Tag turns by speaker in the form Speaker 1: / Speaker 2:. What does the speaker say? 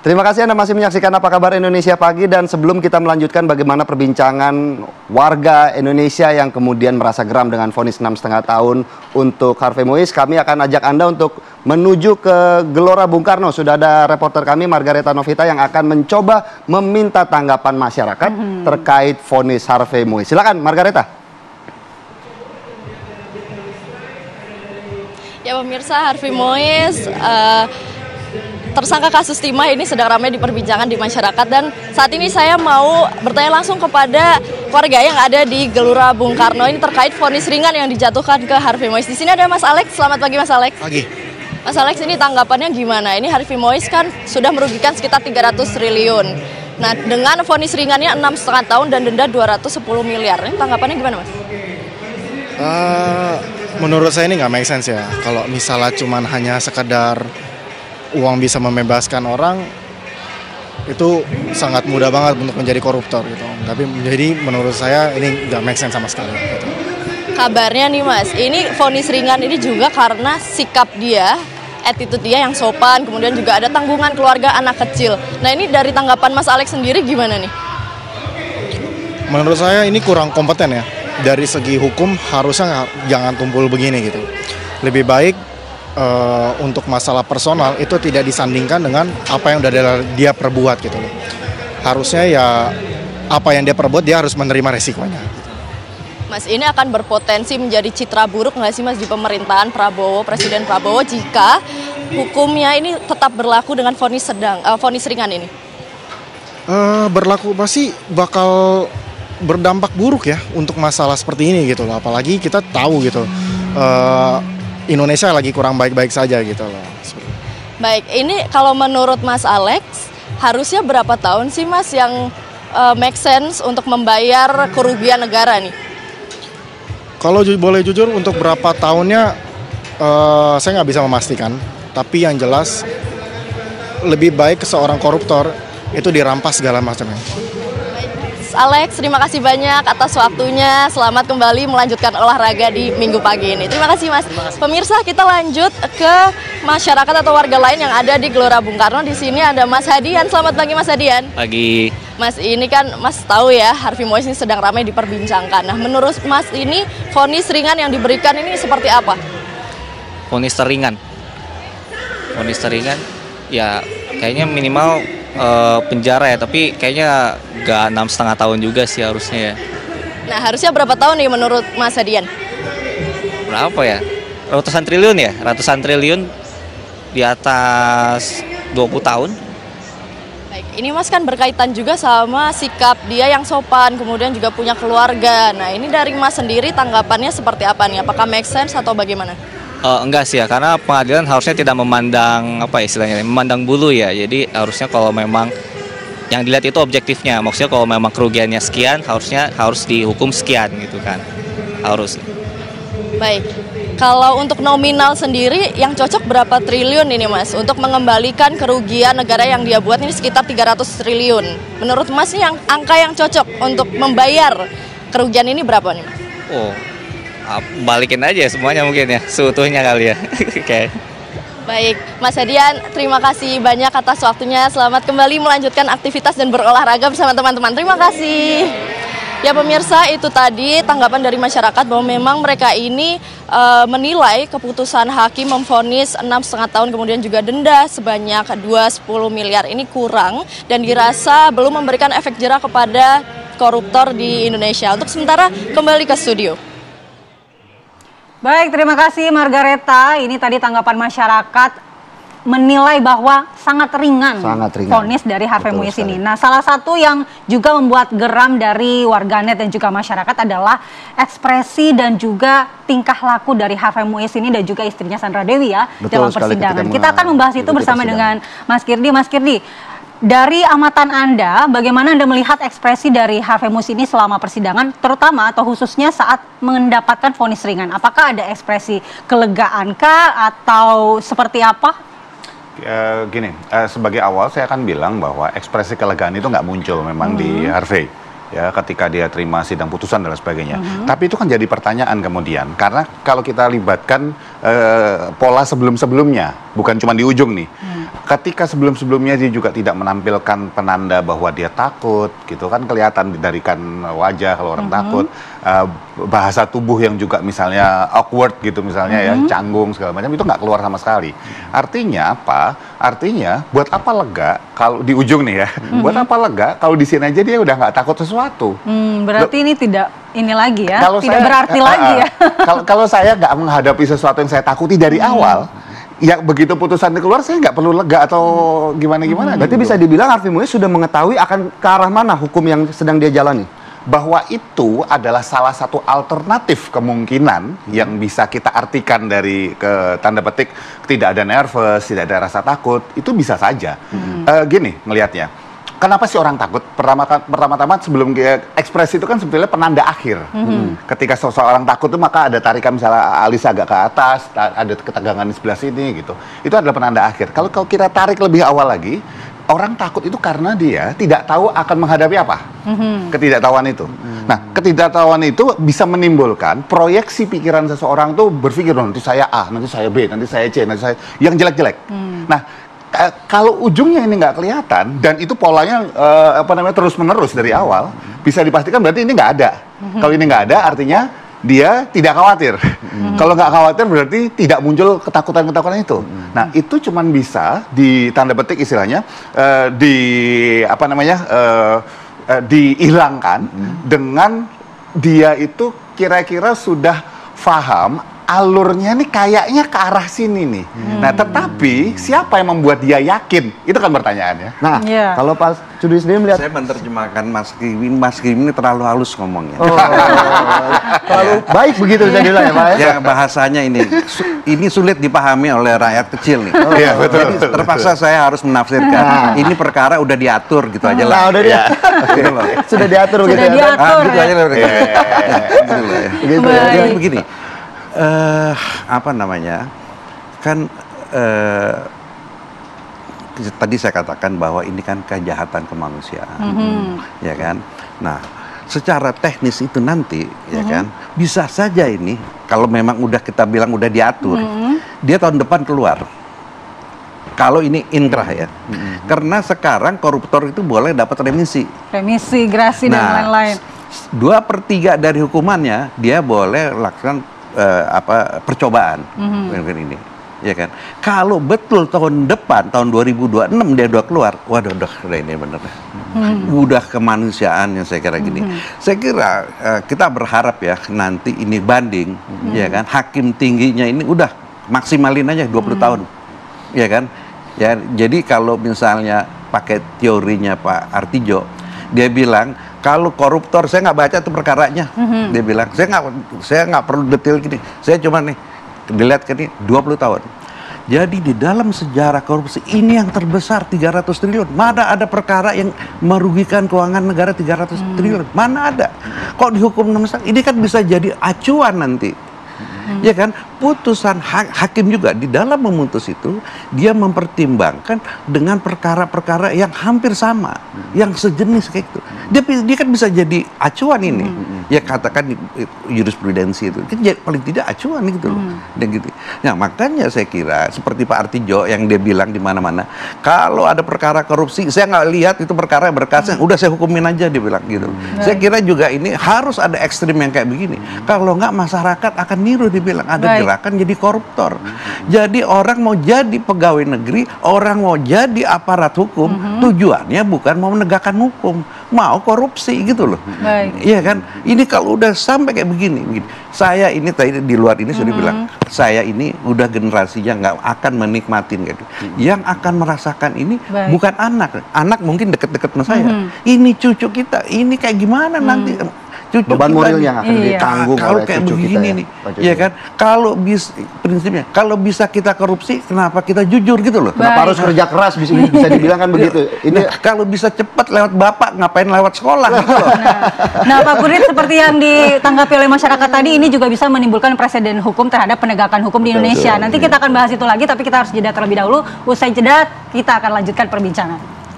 Speaker 1: Terima kasih Anda masih menyaksikan Apa Kabar Indonesia Pagi, dan sebelum kita melanjutkan bagaimana perbincangan warga Indonesia yang kemudian merasa geram dengan vonis 6,5 tahun untuk Harvey Moise, kami akan ajak Anda untuk menuju ke Gelora Bung Karno. Sudah ada reporter kami Margareta Novita yang akan mencoba meminta tanggapan masyarakat terkait vonis Harvey Moise. Silakan Margareta.
Speaker 2: Ya pemirsa, Harvey Moise tersangka kasus timah ini sedang ramai diperbincangkan di masyarakat, dan saat ini saya mau bertanya langsung kepada warga yang ada di Gelora Bung Karno ini terkait vonis ringan yang dijatuhkan ke Harvey Moise. Di sini ada Mas Alex. Selamat pagi Mas Alex.
Speaker 3: Pagi.
Speaker 2: Mas Alex, ini tanggapannya gimana? Ini Harvey Moise kan sudah merugikan sekitar 300 triliun. Nah, dengan vonis ringannya 6,5 tahun dan denda 210 miliar. Ini tanggapannya gimana Mas?
Speaker 3: Menurut saya ini nggak make sense ya. Kalau misalnya cuman hanya sekedar uang bisa membebaskan orang, itu sangat mudah banget untuk menjadi koruptor gitu. Tapi jadi menurut saya ini nggak make sense sama sekali gitu.
Speaker 2: Kabarnya nih Mas, ini vonis ringan ini juga karena sikap dia, attitude dia yang sopan, kemudian juga ada tanggungan keluarga anak kecil. Nah, ini dari tanggapan Mas Alex sendiri gimana nih?
Speaker 3: Menurut saya ini kurang kompeten ya. Dari segi hukum harusnya jangan tumpul begini gitu. Lebih baik untuk masalah personal itu tidak disandingkan dengan apa yang udah dia perbuat gitu loh. Harusnya ya apa yang dia perbuat dia harus menerima resikonya.
Speaker 2: Mas, ini akan berpotensi menjadi citra buruk nggak sih Mas di pemerintahan Prabowo, Presiden Prabowo, jika hukumnya ini tetap berlaku dengan vonis ringan ini?
Speaker 3: Berlaku pasti bakal berdampak buruk ya untuk masalah seperti ini gitu loh. Apalagi kita tahu gitu Indonesia lagi kurang baik-baik saja gitu loh.
Speaker 2: Baik, ini kalau menurut Mas Alex, harusnya berapa tahun sih Mas yang make sense untuk membayar kerugian negara nih?
Speaker 3: Kalau boleh jujur untuk berapa tahunnya saya nggak bisa memastikan. Tapi yang jelas lebih baik seorang koruptor itu dirampas segala macamnya.
Speaker 2: Alex, terima kasih banyak atas waktunya. Selamat kembali melanjutkan olahraga di Minggu pagi ini. Terima kasih Mas. Pemirsa, kita lanjut ke masyarakat atau warga lain yang ada di Gelora Bung Karno. Di sini ada Mas Hadian. Selamat pagi Mas Hadian.
Speaker 4: Pagi.
Speaker 2: Mas, ini kan Mas tahu ya, Harvey Moise ini sedang ramai diperbincangkan. Nah, menurut Mas ini vonis ringan yang diberikan ini seperti apa?
Speaker 4: Vonis teringan. Vonis teringan ya kayaknya minimal penjara ya, tapi kayaknya nggak 6,5 tahun juga sih harusnya ya.
Speaker 2: Nah, harusnya berapa tahun nih menurut Mas Hadian?
Speaker 4: Berapa ya? Ratusan triliun ya? Ratusan triliun di atas 20 tahun.
Speaker 2: Baik, ini Mas kan berkaitan juga sama sikap dia yang sopan, kemudian juga punya keluarga. Nah, ini dari Mas sendiri tanggapannya seperti apa nih? Apakah make sense atau bagaimana?
Speaker 4: Enggak sih ya, karena pengadilan harusnya tidak memandang apa istilahnya, memandang bulu ya. Jadi harusnya kalau memang yang dilihat itu objektifnya, maksudnya kalau memang kerugiannya sekian, harusnya harus dihukum sekian gitu kan, harus.
Speaker 2: Baik, kalau untuk nominal sendiri yang cocok berapa triliun ini Mas untuk mengembalikan kerugian negara yang dia buat ini sekitar 300 triliun. Menurut Mas yang angka yang cocok untuk membayar kerugian ini berapa nih Mas?
Speaker 4: Oh, balikin aja semuanya mungkin ya, seutuhnya kali ya. Oke.
Speaker 2: Baik, Mas Hadian, terima kasih banyak atas waktunya. Selamat kembali melanjutkan aktivitas dan berolahraga bersama teman-teman. Terima kasih. Ya pemirsa, itu tadi tanggapan dari masyarakat bahwa memang mereka ini menilai keputusan hakim memvonis 6,5 tahun kemudian juga denda sebanyak 210 miliar ini kurang dan dirasa belum memberikan efek jera kepada koruptor di Indonesia. Untuk sementara kembali ke studio.
Speaker 5: Baik, terima kasih Margareta. Ini tadi tanggapan masyarakat menilai bahwa sangat ringan vonis dari Harvey Moise ini. Nah, salah satu yang juga membuat geram dari warganet dan juga masyarakat adalah ekspresi dan juga tingkah laku dari Harvey Moise ini dan juga istrinya Sandra Dewi ya dalam persidangan. Kita akan membahas itu bersama dengan Mas Kirdi. Mas Kirdi, dari amatan Anda, bagaimana Anda melihat ekspresi dari Harvey Moise ini selama persidangan, terutama atau khususnya saat mendapatkan vonis ringan? Apakah ada ekspresi kelegaankah atau seperti apa?
Speaker 6: Sebagai awal saya akan bilang bahwa ekspresi kelegaan itu nggak muncul memang di Harvey. Ya, ketika dia terima sidang putusan dan sebagainya. Tapi itu kan jadi pertanyaan kemudian, karena kalau kita libatkan pola sebelum-sebelumnya, bukan cuma di ujung nih. ketika sebelum-sebelumnya dia juga tidak menampilkan penanda bahwa dia takut, gitu kan kelihatan dari kan wajah kalau orang takut, bahasa tubuh yang juga misalnya awkward gitu misalnya ya, canggung segala macam itu nggak keluar sama sekali. Artinya apa? Artinya buat apa lega kalau di ujung nih ya, buat apa lega kalau di sini aja dia udah nggak takut sesuatu.
Speaker 5: Berarti ini tidak ini lagi ya,
Speaker 6: kalau
Speaker 5: tidak
Speaker 6: saya,
Speaker 5: berarti lagi ya.
Speaker 6: Kalau saya nggak menghadapi sesuatu yang saya takuti dari awal, ya begitu putusan keluar saya nggak perlu lega atau gimana-gimana.
Speaker 1: Berarti bisa dibilang Harvey Moise sudah mengetahui akan ke arah mana hukum yang sedang dia jalani?
Speaker 6: Bahwa itu adalah salah satu alternatif kemungkinan yang bisa kita artikan dari tanda petik tidak ada nervous, tidak ada rasa takut, itu bisa saja. Gini ngelihatnya, kenapa sih orang takut? Pertama-tama sebelum ekspresi itu kan sebetulnya penanda akhir. Ketika seseorang takut itu maka ada tarikan misalnya alis agak ke atas, ada ketegangan di sebelah sini gitu. Itu adalah penanda akhir. Kalau kita tarik lebih awal lagi, orang takut itu karena dia tidak tahu akan menghadapi apa. Ketidaktahuan itu. Nah, ketidaktahuan itu bisa menimbulkan proyeksi pikiran seseorang tuh berpikir, nanti saya A, nanti saya B, nanti saya C, nanti saya yang jelek-jelek. Nah, kalau ujungnya ini nggak kelihatan dan itu polanya terus-menerus dari awal, bisa dipastikan berarti ini nggak ada. Kalau ini nggak ada, artinya dia tidak khawatir. Kalau nggak khawatir berarti tidak muncul ketakutan-ketakutan itu. Nah, itu cuman bisa di tanda petik istilahnya dihilangkan dengan dia itu kira-kira sudah paham alurnya nih kayaknya ke arah sini nih. Nah, tetapi siapa yang membuat dia yakin? Itu kan pertanyaannya.
Speaker 1: Nah, kalau Pak Cudi sendiri melihat,
Speaker 7: saya menerjemahkan Mas Kim ini terlalu halus ngomongnya.
Speaker 1: terlalu baik begitu bisa dibilang ya Pak ya?
Speaker 7: Ya, bahasanya ini sulit dipahami oleh rakyat kecil nih.
Speaker 6: Iya, betul.
Speaker 7: Jadi terpaksa saya harus menafsirkan. Ini perkara udah diatur gitu aja lah.
Speaker 1: Udah
Speaker 7: Gitu loh.
Speaker 1: sudah diatur begitu ya.
Speaker 5: Diatur,
Speaker 7: Gitu aja lah.
Speaker 5: Gitu ya.
Speaker 7: Jadi begini. Kan tadi saya katakan bahwa ini kan kejahatan kemanusiaan, ya kan. Nah, secara teknis itu nanti, ya kan, bisa saja ini kalau memang udah kita bilang udah diatur, dia tahun depan keluar. Kalau ini inkrah ya, karena sekarang koruptor itu boleh dapat remisi,
Speaker 5: grasi dan lain-lain.
Speaker 7: 2/3 dari hukumannya dia boleh lakukan percobaan ini, ya kan. Kalau betul tahun depan tahun 2026 dia udah keluar, waduh udah ini bener, udah kemanusiaan yang saya kira gini. Saya kira kita berharap ya nanti ini banding, ya kan. Hakim tingginya ini udah maksimalin aja 20 tahun, ya kan. Ya, jadi kalau misalnya pakai teorinya Pak Artijo, dia bilang kalau koruptor, saya nggak baca tuh perkaranya. Dia bilang, saya nggak perlu detail gini. Saya cuma nih, dilihat ke ini 20 tahun. Jadi di dalam sejarah korupsi ini yang terbesar 300 triliun. Mana ada perkara yang merugikan keuangan negara 300 triliun? Mana ada? Kok dihukum 6 tahun? Ini kan bisa jadi acuan nanti. Ya kan, putusan hakim juga di dalam memutus itu dia mempertimbangkan dengan perkara-perkara yang hampir sama, yang sejenis kayak itu. Dia kan bisa jadi acuan ini. Ya katakan jurisprudensi itu kan paling tidak acuan gitu loh. Dan gitu. Nah, makanya saya kira seperti Pak Artijo yang dia bilang di mana-mana, kalau ada perkara korupsi saya nggak lihat itu perkara berkasnya, udah saya hukumin aja, dia bilang gitu. Saya kira juga ini harus ada ekstrim yang kayak begini. Kalau nggak masyarakat akan niru, dibilang ada gerakan jadi koruptor. Jadi orang mau jadi pegawai negeri, orang mau jadi aparat hukum, tujuannya bukan mau menegakkan hukum, mau korupsi gitu loh. Iya kan? Ini kalau udah sampai kayak begini. Saya ini tadi di luar ini sudah bilang, saya ini udah generasinya nggak akan menikmatin gitu. Yang akan merasakan ini bukan anak. Anak mungkin deket-deket sama saya. Ini cucu kita, ini kayak gimana nanti?
Speaker 1: Beban moral yang akan ditanggung
Speaker 7: kalau
Speaker 1: oleh
Speaker 7: kayak
Speaker 1: cucu
Speaker 7: begini
Speaker 1: kita
Speaker 7: nih, ya kan? Kalau prinsipnya, kalau bisa kita korupsi, kenapa kita jujur gitu loh?
Speaker 1: Kenapa harus kerja keras? Bisa dibilang kan begitu. Ini
Speaker 7: kalau bisa cepat lewat bapak, ngapain lewat sekolah gitu loh?
Speaker 5: Nah, Pak Kurit, seperti yang ditanggapi oleh masyarakat tadi, ini juga bisa menimbulkan presiden hukum terhadap penegakan hukum di Indonesia. Nanti kita akan bahas itu lagi, tapi kita harus jeda terlebih dahulu. Usai jeda, kita akan lanjutkan perbincangan.